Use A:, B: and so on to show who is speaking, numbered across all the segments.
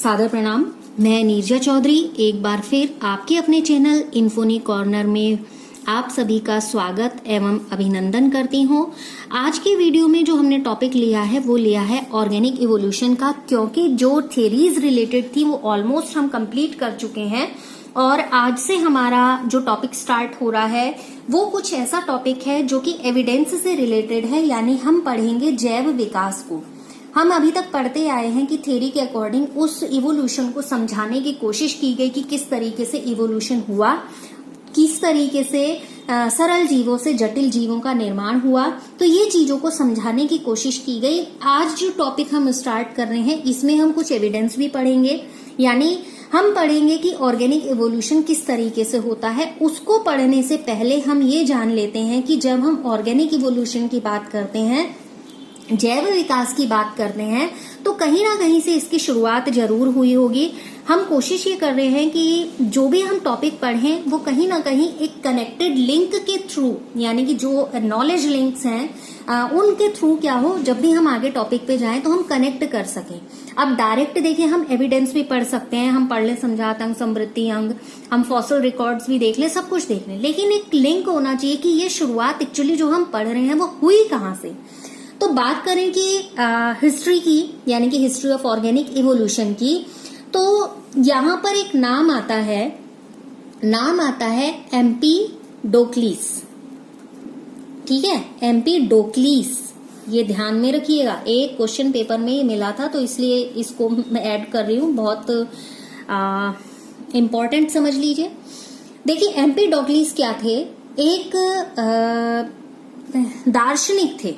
A: सादर प्रणाम। मैं नीरजा चौधरी एक बार फिर आपके अपने चैनल इन्फोनी कॉर्नर में आप सभी का स्वागत एवं अभिनंदन करती हूँ। आज के वीडियो में जो हमने टॉपिक लिया है वो लिया है ऑर्गेनिक इवोल्यूशन का, क्योंकि जो थ्योरीज रिलेटेड थी वो ऑलमोस्ट हम कंप्लीट कर चुके हैं और आज से हमारा जो टॉपिक स्टार्ट हो रहा है वो कुछ ऐसा टॉपिक है जो कि एविडेंस से रिलेटेड है, यानी हम पढ़ेंगे जैव विकास को। हम अभी तक पढ़ते आए हैं कि थ्योरी के अकॉर्डिंग उस इवोल्यूशन को समझाने की कोशिश की गई कि किस तरीके से इवोल्यूशन हुआ, किस तरीके से सरल जीवों से जटिल जीवों का निर्माण हुआ। तो ये चीजों को समझाने की कोशिश की गई। आज जो टॉपिक हम स्टार्ट कर रहे हैं इसमें हम कुछ एविडेंस भी पढ़ेंगे, यानी हम पढ़ेंगे कि ऑर्गेनिक इवोल्यूशन किस तरीके से होता है। उसको पढ़ने से पहले हम ये जान लेते हैं कि जब हम ऑर्गेनिक इवोल्यूशन की बात करते हैं, जैव विकास की बात करते हैं, तो कहीं ना कहीं से इसकी शुरुआत जरूर हुई होगी। हम कोशिश ये कर रहे हैं कि जो भी हम टॉपिक पढ़ें वो कहीं ना कहीं एक कनेक्टेड लिंक के थ्रू, यानी कि जो नॉलेज लिंक्स हैं उनके थ्रू क्या हो, जब भी हम आगे टॉपिक पे जाएं तो हम कनेक्ट कर सकें। अब डायरेक्ट देखिए हम एविडेंस भी पढ़ सकते हैं, हम पढ़ लें समझात अंग, समृद्धि अंग, हम फॉसिल रिकॉर्ड्स भी देख लें, सब कुछ देख लें, लेकिन एक लिंक होना चाहिए कि ये शुरुआत एक्चुअली जो हम पढ़ रहे हैं वो हुई कहाँ से। तो बात करें कि हिस्ट्री की, यानी कि हिस्ट्री ऑफ ऑर्गेनिक इवोल्यूशन की, तो यहाँ पर एक नाम आता है एमपी डोकलीस। ठीक है, एमपी डोकलीस, ये ध्यान में रखिएगा। एक क्वेश्चन पेपर में ये मिला था तो इसलिए इसको मैं ऐड कर रही हूँ, बहुत इम्पोर्टेंट समझ लीजिए। देखिए एमपी डोकलीस क्या थे, एक दार्शनिक थे,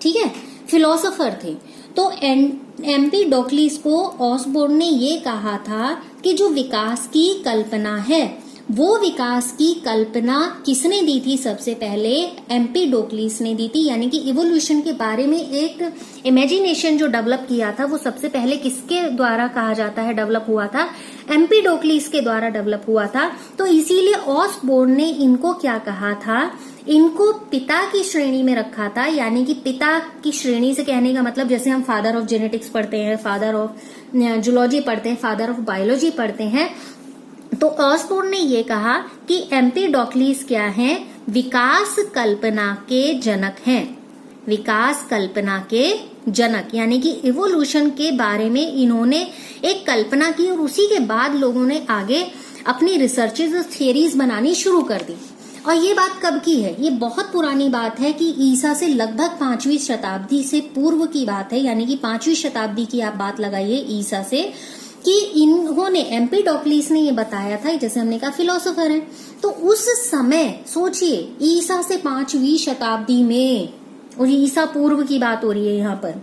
A: ठीक है, फिलोसोफर थे। तो एमपी डोकलीस को ऑसबोर्न ने ये कहा था कि जो विकास की कल्पना है, वो विकास की कल्पना किसने दी थी? सबसे पहले एमपी डोकलीस ने दी थी, यानी कि इवोल्यूशन के बारे में एक इमेजिनेशन जो डेवलप किया था वो सबसे पहले किसके द्वारा कहा जाता है डेवलप हुआ था? एमपी डोकलीस के द्वारा डेवलप हुआ था। तो इसीलिए ऑसबोर्न ने इनको क्या कहा था, इनको पिता की श्रेणी में रखा था। यानी कि पिता की श्रेणी से कहने का मतलब, जैसे हम फादर ऑफ जेनेटिक्स पढ़ते हैं, फादर ऑफ जूलॉजी पढ़ते हैं, फादर ऑफ बायोलॉजी पढ़ते हैं, तो ऑसबोर्न ने ये कहा कि एमपी डोकलीस क्या हैं? विकास कल्पना के जनक हैं। विकास कल्पना के जनक, यानी कि इवोल्यूशन के बारे में इन्होंने एक कल्पना की और उसी के बाद लोगों ने आगे अपनी रिसर्चेज और थियरीज बनानी शुरू कर दी। और ये बात कब की है? ये बहुत पुरानी बात है कि ईसा से लगभग 5वीं शताब्दी से पूर्व की बात है, यानी कि 5वीं शताब्दी की आप बात लगाइए ईसा से, कि इन्होंने एमपी डोकलीस ने ये बताया था, जैसे हमने कहा फिलोसोफर है, तो उस समय सोचिए ईसा से 5वीं शताब्दी में, और ईसा पूर्व की बात हो रही है यहाँ पर,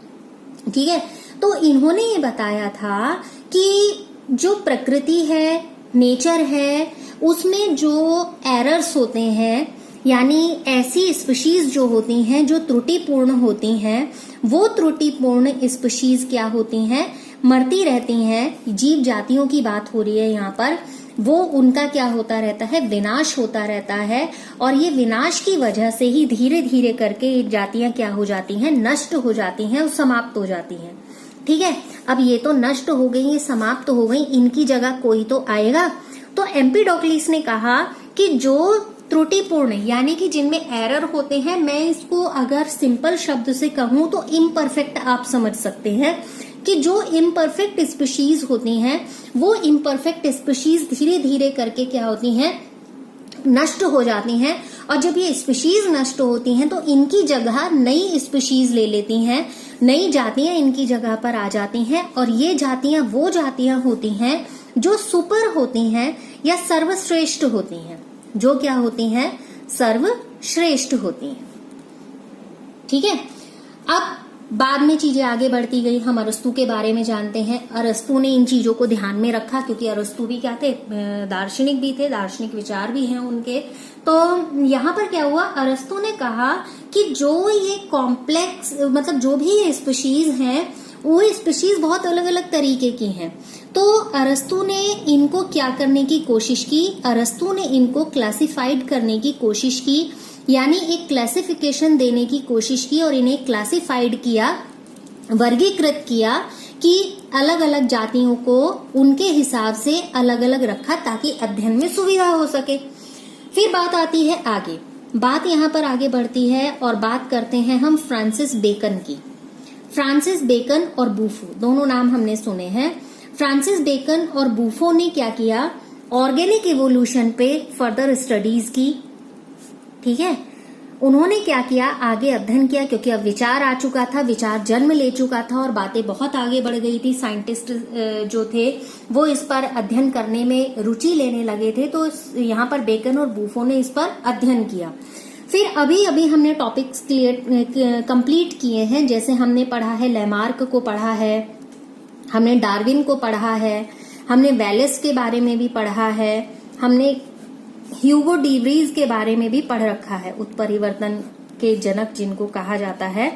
A: ठीक है। तो इन्होंने ये बताया था कि जो प्रकृति है, नेचर है, उसमें जो एरर्स होते हैं, यानी ऐसी स्पीशीज जो होती हैं जो त्रुटिपूर्ण होती हैं, वो त्रुटिपूर्ण स्पीशीज क्या होती हैं? मरती रहती हैं। जीव जातियों की बात हो रही है यहाँ पर, वो उनका क्या होता रहता है? विनाश होता रहता है। और ये विनाश की वजह से ही धीरे धीरे करके ये जातियां क्या हो जाती हैं? नष्ट हो जाती हैं और समाप्त हो जाती हैं। ठीक है, अब ये तो नष्ट हो गई, ये समाप्त हो गई, इनकी जगह कोई तो आएगा। तो एमपी डोकलीस ने कहा कि जो त्रुटिपूर्ण, यानी कि जिनमें एरर होते हैं, मैं इसको अगर सिंपल शब्द से कहूं तो इम्परफेक्ट आप समझ सकते हैं, कि जो इम्परफेक्ट स्पीशीज होती हैं वो इम्परफेक्ट स्पीशीज धीरे धीरे करके क्या होती हैं? नष्ट हो जाती हैं। और जब ये स्पीशीज नष्ट होती हैं तो इनकी जगह नई स्पीशीज ले लेती हैं, नई जातियां इनकी जगह पर आ जाती हैं। और ये जातियां वो जातियां होती हैं जो सुपर होती हैं या सर्वश्रेष्ठ होती हैं। जो क्या होती हैं? सर्वश्रेष्ठ होती हैं। ठीक है, अब बाद में चीजें आगे बढ़ती गई। हम अरस्तु के बारे में जानते हैं। अरस्तु ने इन चीजों को ध्यान में रखा, क्योंकि अरस्तु भी क्या थे? दार्शनिक भी थे, दार्शनिक विचार भी हैं उनके। तो यहाँ पर क्या हुआ? अरस्तु ने कहा कि जो ये कॉम्प्लेक्स, मतलब जो भी ये स्पीशीज हैं, वो स्पीशीज बहुत अलग अलग तरीके की हैं। तो अरस्तु ने इनको क्या करने की कोशिश की? अरस्तु ने इनको क्लासिफाइड करने की कोशिश की, यानी एक क्लासिफिकेशन देने की कोशिश की और इन्हें क्लासिफाइड किया वर्गीकृत किया कि अलग अलग जातियों को उनके हिसाब से अलग अलग रखा ताकि अध्ययन में सुविधा हो सके। फिर बात आती है आगे, बात यहाँ पर आगे बढ़ती है और बात करते हैं हम फ्रांसिस बेकन की। फ्रांसिस बेकन और बूफो दोनों नाम हमने सुने हैं। फ्रांसिस बेकन और बूफो ने क्या किया, ऑर्गेनिक इवोल्यूशन पे फर्दर स्टडीज की। ठीक है, उन्होंने क्या किया, आगे अध्ययन किया, क्योंकि अब विचार आ चुका था, विचार जन्म ले चुका था और बातें बहुत आगे बढ़ गई थी। साइंटिस्ट जो थे वो इस पर अध्ययन करने में रुचि लेने लगे थे। तो यहाँ पर बेकन और बूफो ने इस पर अध्ययन किया। फिर अभी अभी हमने टॉपिक्स कंप्लीट किए हैं, जैसे हमने पढ़ा है लैमार्क को पढ़ा है, हमने डार्विन को पढ़ा है, हमने वेलेस के बारे में भी पढ़ा है, हमने ह्यूगो डी व्रीज के बारे में भी पढ़ रखा है, उत्परिवर्तन के जनक जिनको कहा जाता है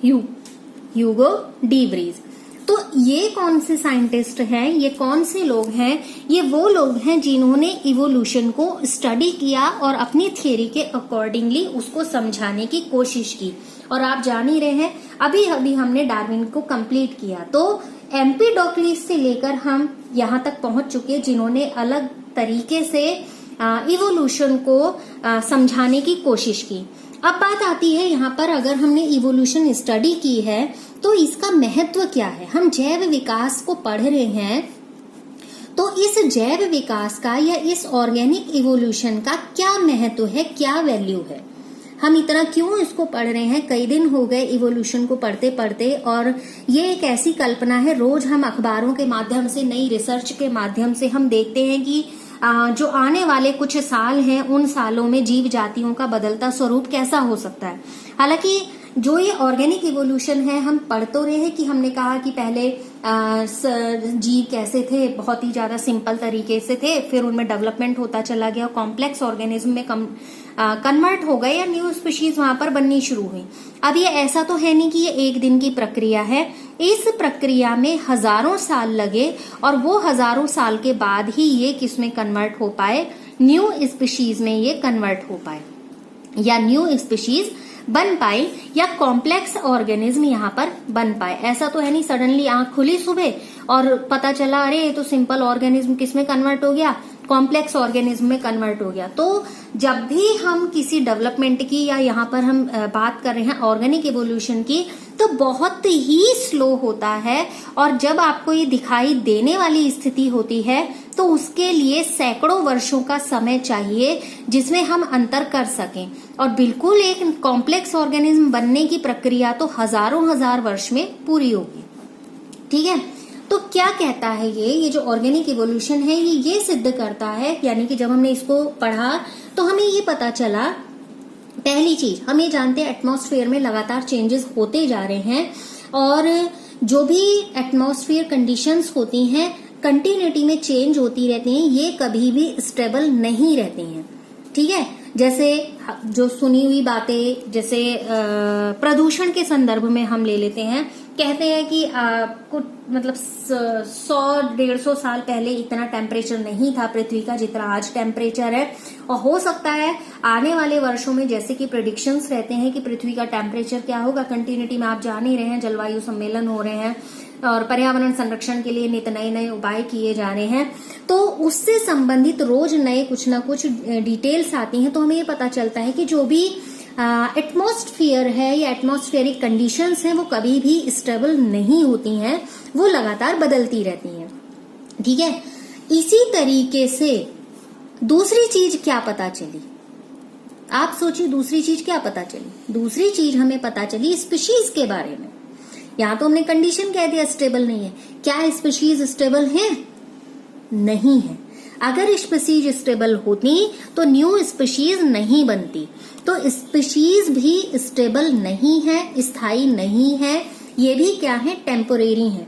A: ह्यूगो डी व्रीज। तो ये कौन से साइंटिस्ट हैं, ये कौन से लोग हैं, ये वो लोग हैं जिन्होंने इवोल्यूशन को स्टडी किया और अपनी थियरी के अकॉर्डिंगली उसको समझाने की कोशिश की। और आप जान ही रहे हैं, अभी अभी हमने डार्विन को कंप्लीट किया, तो एम्पीडोक्लिस से लेकर हम यहाँ तक पहुंच चुके जिन्होंने अलग तरीके से इवोल्यूशन को समझाने की कोशिश की। अब बात आती है यहाँ पर, अगर हमने इवोल्यूशन स्टडी की है तो इसका महत्व क्या है। हम जैव विकास को पढ़ रहे हैं, तो इस जैव विकास का या इस ऑर्गेनिक इवोल्यूशन का क्या महत्व है, क्या वैल्यू है, हम इतना क्यों इसको पढ़ रहे हैं। कई दिन हो गए इवोल्यूशन को पढ़ते पढ़ते, और ये एक ऐसी कल्पना है, रोज हम अखबारों के माध्यम से, नई रिसर्च के माध्यम से हम देखते हैं कि जो आने वाले कुछ साल हैं उन सालों में जीव जातियों का बदलता स्वरूप कैसा हो सकता है। हालांकि जो ये ऑर्गेनिक इवोल्यूशन है, हम पढ़ तो रहे हैं कि हमने कहा कि पहले जीव कैसे थे, बहुत ही ज्यादा सिंपल तरीके से थे, फिर उनमें डेवलपमेंट होता चला गया, कॉम्प्लेक्स ऑर्गेनिज्म में कन्वर्ट हो गए या न्यू स्पीशीज वहां पर बननी शुरू हुई। अब ये ऐसा तो है नहीं कि ये एक दिन की प्रक्रिया है, इस प्रक्रिया में हजारों साल लगे और वो हजारों साल के बाद ही ये किसमें कन्वर्ट हो पाए, न्यू स्पीशीज में ये कन्वर्ट हो पाए या न्यू स्पीशीज बन पाए या कॉम्प्लेक्स ऑर्गेनिज्म यहाँ पर बन पाए। ऐसा तो है नहीं सडनली आंख खुली सुबह और पता चला अरे ये तो सिंपल ऑर्गेनिज्म किसमें कन्वर्ट हो गया, कॉम्प्लेक्स ऑर्गेनिज्म में कन्वर्ट हो गया। तो जब भी हम किसी डेवलपमेंट की या यहाँ पर हम बात कर रहे हैं ऑर्गेनिक इवोल्यूशन की, तो बहुत ही स्लो होता है, और जब आपको ये दिखाई देने वाली स्थिति होती है तो उसके लिए सैकड़ों वर्षों का समय चाहिए जिसमें हम अंतर कर सकें। और बिल्कुल एक कॉम्प्लेक्स ऑर्गेनिज्म बनने की प्रक्रिया तो हजारों हजार वर्ष में पूरी होगी। ठीक है, तो क्या कहता है ये जो ऑर्गेनिक इवोल्यूशन है ये सिद्ध करता है, यानी कि जब हमने इसको पढ़ा तो हमें ये पता चला, पहली चीज हम ये जानते हैं एटमॉस्फेयर में लगातार चेंजेस होते जा रहे हैं, और जो भी एटमॉस्फेयर कंडीशंस होती हैं कंटिन्यूटी में चेंज होती रहती हैं, ये कभी भी स्टेबल नहीं रहती हैं। ठीक है, जैसे जो सुनी हुई बातें, जैसे प्रदूषण के संदर्भ में हम ले लेते हैं, कहते हैं कि कुछ मतलब 100-150 साल पहले इतना टेम्परेचर नहीं था पृथ्वी का जितना आज टेम्परेचर है, और हो सकता है आने वाले वर्षों में, जैसे कि प्रेडिक्शंस रहते हैं कि पृथ्वी का टेम्परेचर क्या होगा कंटिन्यूटी में, आप जान ही रहे हैं जलवायु सम्मेलन हो रहे हैं और पर्यावरण संरक्षण के लिए नित नए उपाय किए जा रहे हैं, तो उससे संबंधित रोज नए कुछ ना कुछ डिटेल्स आती हैं। तो हमें ये पता चलता है कि जो भी एटमॉस्फेयर है या एटमॉस्फेरिक कंडीशंस हैं वो कभी भी स्टेबल नहीं होती हैं, वो लगातार बदलती रहती हैं। ठीक है, इसी तरीके से दूसरी चीज क्या पता चली, आप सोचिए दूसरी चीज क्या पता चली। दूसरी चीज हमें पता चली स्पीशीज के बारे में। यहाँ तो हमने कंडीशन कह दिया स्टेबल नहीं है, क्या स्पीशीज स्टेबल है? नहीं है। अगर स्पीशीज स्टेबल होती तो न्यू स्पीशीज नहीं बनती। तो स्पीशीज भी स्टेबल नहीं है, स्थायी नहीं है, ये भी क्या है, टेम्पोरेरी है,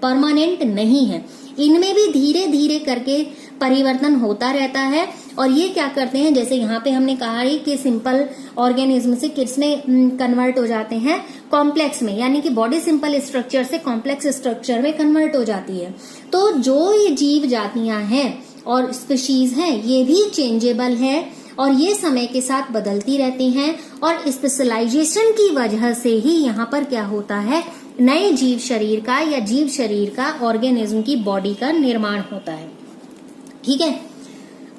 A: परमानेंट नहीं है। इनमें भी धीरे धीरे करके परिवर्तन होता रहता है, और ये क्या करते हैं, जैसे यहाँ पे हमने कहा है कि सिंपल ऑर्गेनिज्म से किसमें कन्वर्ट हो जाते हैं, कॉम्प्लेक्स में, यानी कि बॉडी सिंपल स्ट्रक्चर से कॉम्प्लेक्स स्ट्रक्चर में कन्वर्ट हो जाती है। तो जो ये जीव जातियां हैं और स्पीशीज हैं ये भी चेंजेबल है, और ये समय के साथ बदलती रहती हैं, और स्पेशलाइजेशन की वजह से ही यहाँ पर क्या होता है, नए जीव शरीर का या जीव शरीर का, ऑर्गेनिज्म की बॉडी का निर्माण होता है। ठीक है,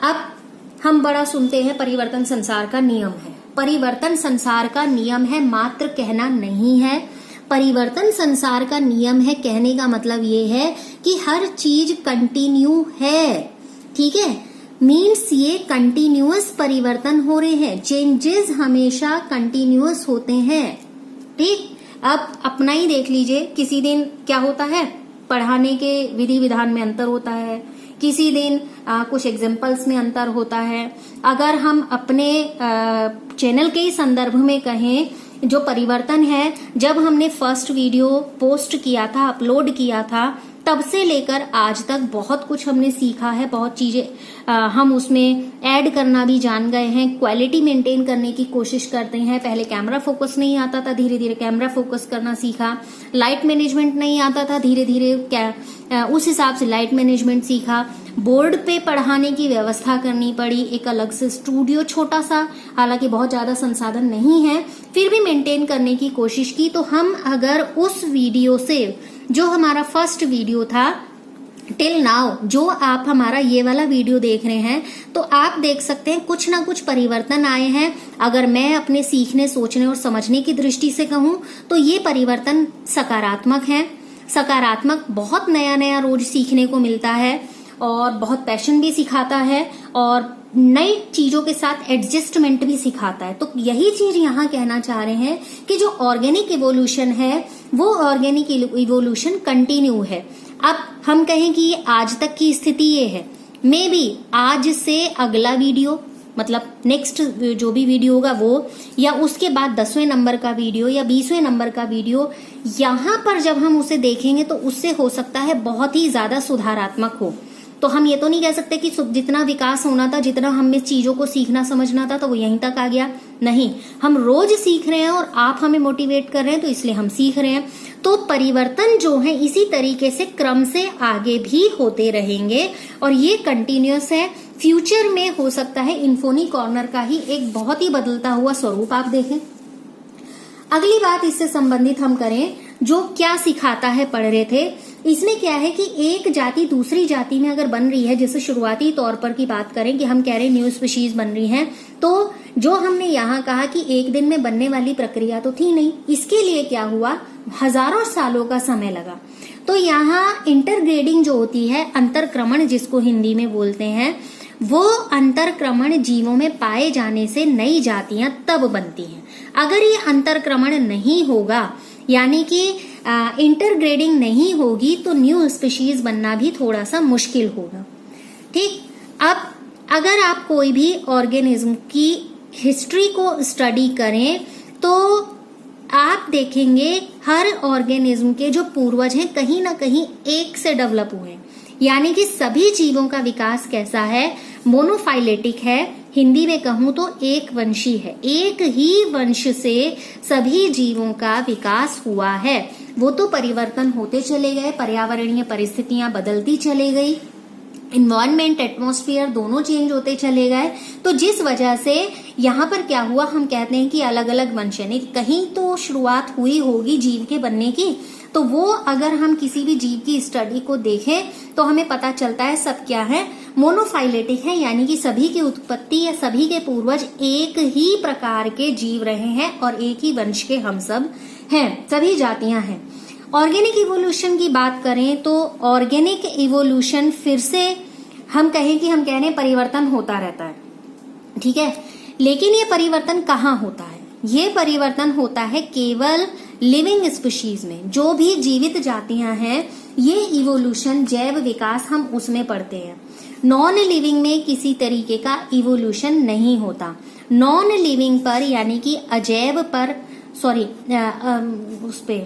A: अब हम बड़ा सुनते हैं परिवर्तन संसार का नियम है। परिवर्तन संसार का नियम है, मात्र कहना नहीं है। परिवर्तन संसार का नियम है कहने का मतलब ये है कि हर चीज कंटिन्यू है। ठीक है, मीन्स ये कंटिन्यूअस परिवर्तन हो रहे हैं, चेंजेस हमेशा कंटिन्यूअस होते हैं। ठीक, अब अपना ही देख लीजिए, किसी दिन क्या होता है, पढ़ाने के विधि विधान में अंतर होता है, किसी दिन कुछ एग्जाम्पल्स में अंतर होता है। अगर हम अपने चैनल के ही संदर्भ में कहें, जो परिवर्तन है, जब हमने फर्स्ट वीडियो पोस्ट किया था, अपलोड किया था, तब से लेकर आज तक बहुत कुछ हमने सीखा है, बहुत चीजें हम उसमें ऐड करना भी जान गए हैं, क्वालिटी मेंटेन करने की कोशिश करते हैं। पहले कैमरा फोकस नहीं आता था, धीरे धीरे कैमरा फोकस करना सीखा। लाइट मैनेजमेंट नहीं आता था, धीरे धीरे उस हिसाब से लाइट मैनेजमेंट सीखा। बोर्ड पे पढ़ाने की व्यवस्था करनी पड़ी, एक अलग से स्टूडियो छोटा सा, हालांकि बहुत ज्यादा संसाधन नहीं है, फिर भी मेंटेन करने की कोशिश की। तो हम अगर उस वीडियो से, जो हमारा फर्स्ट वीडियो था, टिल नाउ जो आप हमारा ये वाला वीडियो देख रहे हैं, तो आप देख सकते हैं कुछ ना कुछ परिवर्तन आए हैं। अगर मैं अपने सीखने, सोचने और समझने की दृष्टि से कहूं तो ये परिवर्तन सकारात्मक है। सकारात्मक, बहुत नया नया रोज सीखने को मिलता है और बहुत पैशन भी सिखाता है और नई चीजों के साथ एडजस्टमेंट भी सिखाता है। तो यही चीज यहाँ कहना चाह रहे हैं कि जो ऑर्गेनिक इवोल्यूशन है, वो ऑर्गेनिक इवोल्यूशन कंटिन्यू है। अब हम कहें कि ये आज तक की स्थिति ये है, मे बी आज से अगला वीडियो, मतलब नेक्स्ट जो भी वीडियो होगा वो, या उसके बाद 10वें नंबर का वीडियो या 20वें नंबर का वीडियो, यहाँ पर जब हम उसे देखेंगे तो उससे हो सकता है बहुत ही ज्यादा सुधारात्मक हो। तो हम ये तो नहीं कह सकते कि जितना विकास होना था, जितना हमें चीजों को सीखना समझना था, तो वो यहीं तक आ गया। नहीं, हम रोज सीख रहे हैं और आप हमें मोटिवेट कर रहे हैं, तो इसलिए हम सीख रहे हैं। तो परिवर्तन जो है इसी तरीके से क्रम से आगे भी होते रहेंगे और ये कंटिन्यूअस है। फ्यूचर में हो सकता है इन्फोनी कॉर्नर का ही एक बहुत ही बदलता हुआ स्वरूप आप देखें। अगली बात इससे संबंधित हम करें, जो क्या सिखाता है पढ़ रहे थे, इसमें क्या है कि एक जाति दूसरी जाति में अगर बन रही है, जैसे शुरुआती तौर पर की बात करें कि हम कह रहे हैं न्यू स्पीशीज बन रही हैं, तो जो हमने यहाँ कहा कि एक दिन में बनने वाली प्रक्रिया तो थी नहीं, इसके लिए क्या हुआ, हजारों सालों का समय लगा। तो यहाँ इंटरग्रेडिंग जो होती है, अंतरक्रमण जिसको हिंदी में बोलते हैं, वो अंतरक्रमण जीवों में पाए जाने से नई जातियां तब बनती हैं। अगर ये अंतरक्रमण नहीं होगा, यानी कि इंटरग्रेडिंग नहीं होगी, तो न्यू स्पीशीज बनना भी थोड़ा सा मुश्किल होगा। ठीक, अब अगर आप कोई भी ऑर्गेनिज्म की हिस्ट्री को स्टडी करें तो आप देखेंगे हर ऑर्गेनिज्म के जो पूर्वज हैं कहीं ना कहीं एक से डेवलप हुए हैं, यानी कि सभी जीवों का विकास कैसा है, मोनोफाइलेटिक है। हिंदी में कहूं तो एक वंशी है, एक ही वंश से सभी जीवों का विकास हुआ है। वो तो परिवर्तन होते चले गए, पर्यावरणीय परिस्थितियां बदलती चली गई, इन्वायरमेंट, एटमॉस्फेयर दोनों चेंज होते चले गए। तो जिस वजह से यहाँ पर क्या हुआ, हम कहते हैं कि अलग अलग वंश, यानी कहीं तो शुरुआत हुई होगी जीव के बनने की। तो वो अगर हम किसी भी जीव की स्टडी को देखें तो हमें पता चलता है सब क्या है, मोनोफाइलेटिक है, यानी कि सभी की उत्पत्ति या सभी के पूर्वज एक ही प्रकार के जीव रहे हैं और एक ही वंश के हम सब हैं, सभी जातियां हैं। ऑर्गेनिक इवोल्यूशन की बात करें तो ऑर्गेनिक इवोल्यूशन फिर से हम कहें कि हम कह रहे हैं परिवर्तन होता रहता है, ठीक है, लेकिन ये परिवर्तन कहाँ होता है? ये परिवर्तन होता है केवल लिविंग स्पीशीज में, जो भी जीवित जातियां हैं, ये इवोल्यूशन, जैव विकास हम उसमें पढ़ते हैं। नॉन लिविंग में किसी तरीके का इवोल्यूशन नहीं होता। नॉन लिविंग पर यानी कि अजैव पर, सॉरी उस पे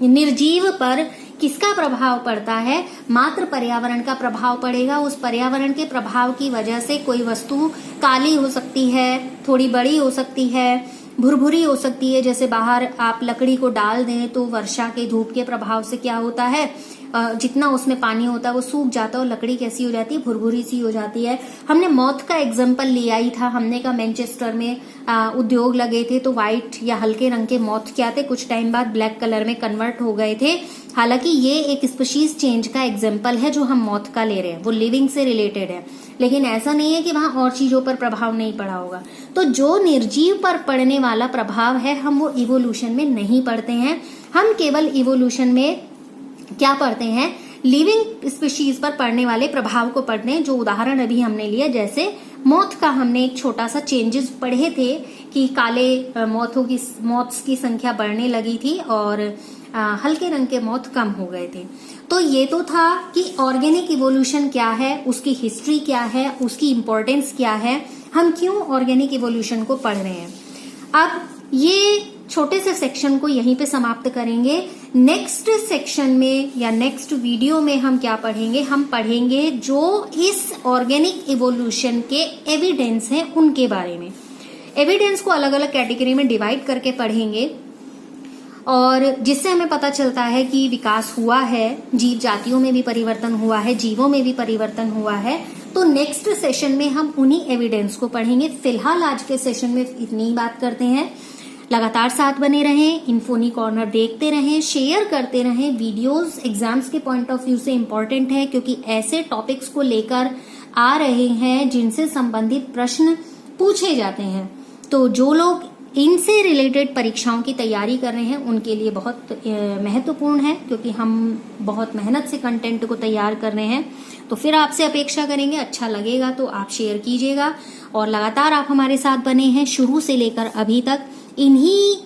A: निर्जीव पर किसका प्रभाव पड़ता है? मात्र पर्यावरण का प्रभाव पड़ेगा। उस पर्यावरण के प्रभाव की वजह से कोई वस्तु काली हो सकती है, थोड़ी बड़ी हो सकती है, भुरभुरी हो सकती है। जैसे बाहर आप लकड़ी को डाल दें तो वर्षा के धूप के प्रभाव से क्या होता है, जितना उसमें पानी होता है वो सूख जाता है और लकड़ी कैसी हो जाती है, भुरभुरी सी हो जाती है। हमने मॉथ का एग्जाम्पल लिया ही था, हमने कहा मैनचेस्टर में उद्योग लगे थे तो व्हाइट या हल्के रंग के मॉथ क्या थे, कुछ टाइम बाद ब्लैक कलर में कन्वर्ट हो गए थे। हालांकि ये एक स्पीशीज चेंज का एग्जाम्पल है जो हम मॉथ का ले रहे हैं, वो लिविंग से रिलेटेड है, लेकिन ऐसा नहीं है कि वहां और चीजों पर प्रभाव नहीं पड़ा होगा। तो जो निर्जीव पर पड़ने वाला प्रभाव है हम वो इवोल्यूशन में नहीं पढ़ते हैं, हम केवल इवोल्यूशन में क्या पढ़ते हैं, लिविंग स्पीशीज पर पड़ने वाले प्रभाव को पढ़ते हैं। जो उदाहरण अभी हमने लिया, जैसे मॉथ का हमने एक छोटा सा चेंजेस पढ़े थे कि काले मॉथ्स की संख्या बढ़ने लगी थी और हल्के रंग के मॉथ कम हो गए थे। तो ये तो था कि ऑर्गेनिक इवोल्यूशन क्या है, उसकी हिस्ट्री क्या है, उसकी इंपॉर्टेंस क्या है, हम क्यों ऑर्गेनिक इवोल्यूशन को पढ़ रहे हैं। अब ये छोटे से सेक्शन को यहीं पे समाप्त करेंगे। नेक्स्ट सेक्शन में या नेक्स्ट वीडियो में हम क्या पढ़ेंगे, हम पढ़ेंगे जो इस ऑर्गेनिक इवोल्यूशन के एविडेंस हैं उनके बारे में। एविडेंस को अलग अलग कैटेगरी में डिवाइड करके पढ़ेंगे और जिससे हमें पता चलता है कि विकास हुआ है, जीव जातियों में भी परिवर्तन हुआ है, जीवों में भी परिवर्तन हुआ है। तो नेक्स्ट सेशन में हम उन्हीं एविडेंस को पढ़ेंगे। फिलहाल आज के सेशन में इतनी ही बात करते हैं। लगातार साथ बने रहें, इन्फोनी कॉर्नर देखते रहें, शेयर करते रहें। वीडियोस एग्जाम्स के पॉइंट ऑफ व्यू से इम्पोर्टेंट है क्योंकि ऐसे टॉपिक्स को लेकर आ रहे हैं जिनसे संबंधित प्रश्न पूछे जाते हैं। तो जो लोग इनसे रिलेटेड परीक्षाओं की तैयारी कर रहे हैं उनके लिए बहुत महत्वपूर्ण है, क्योंकि हम बहुत मेहनत से कंटेंट को तैयार कर रहे हैं। तो फिर आपसे अपेक्षा करेंगे, अच्छा लगेगा तो आप शेयर कीजिएगा और लगातार आप हमारे साथ बने हैं शुरू से लेकर अभी तक। इन्हीं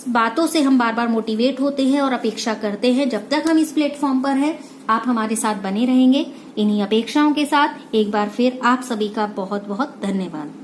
A: बातों से हम बार बार मोटिवेट होते हैं और अपेक्षा करते हैं, जब तक हम इस प्लेटफॉर्म पर हैं आप हमारे साथ बने रहेंगे। इन्हीं अपेक्षाओं के साथ एक बार फिर आप सभी का बहुत बहुत धन्यवाद।